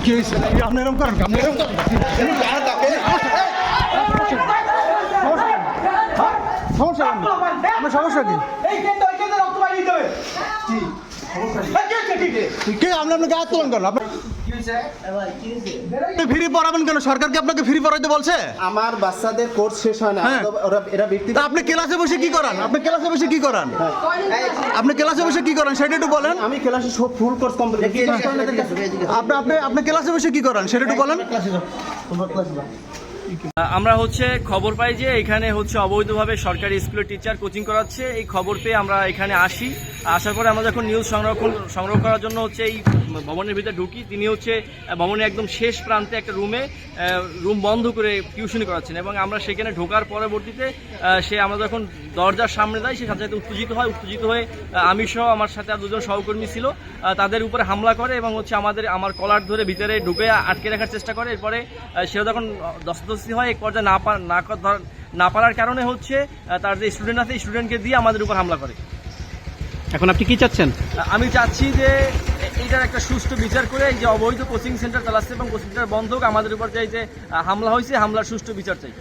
কি হয়েছে? আপনি এরকম করেন, আপনি এরকম করেন। সমস্যা আপনার সমস্যা কি? কে আপনি আপনাকে আত্মলন করেন? আপনি ফ্রি পড়াবেন কেন? সরকার কি আপনাকে ফ্রি পড়াইতে বলছে? আমার বাচ্চাদের কোর্স শেষ হয় না, এরা ব্যক্তি। আপনি ক্লাসে বসে কি করেন? আপনি ক্লাসে বসে কি করেন? আপনি ক্লাসে বসে কি করেন সেটা একটু বলেন। আমি ক্লাসে সব ফুল কোর্স কমপ্লিট। আপনি ক্লাসে বসে কি করেন সেটা একটু বলেন। আমরা খবর পাই যে এখানে অবৈধভাবে সরকারি স্কুলের টিচার কোচিং করাচ্ছে। এই খবর পেয়ে আমরা এখানে আসার পরে আমরা যখন নিউজ সংগ্রহ করার জন্য এই ভবনের ভিতরে ঢুকি, তিনি ভবনের একদম শেষ প্রান্তে একটা রুম বন্ধ করে টিউশনি করাচ্ছেন এবং আমরা সেখানে ঢোকার পরবর্তীতে আমরা যখন দরজার সামনে যাই, সে সাথে সাথে উত্তেজিত হয়ে আমি সহ আমার সাথে আর দুজন সহকর্মী ছিল, তাদের উপরে হামলা করে এবং আমার কলার ধরে ভিতরে ঢুকে আটকে রাখার চেষ্টা করে। এরপরে সেও যখন দস্তদস্তি হয়, এক পর্যায়ে না পারার কারণে তার যে স্টুডেন্ট আছে, স্টুডেন্টকে দিয়ে আমাদের উপর হামলা করে। এখন আপনি কি চাচ্ছেন? আমি চাচ্ছি যে এইটার একটা সুষ্ঠু বিচার করে এই যে অবৈধ কোচিং সেন্টার চালাচ্ছে এবং কোচিং সেন্টার বন্ধ হোক, আমাদের উপর যে হামলা হয়েছে, হামলার সুষ্ঠু বিচার চাই।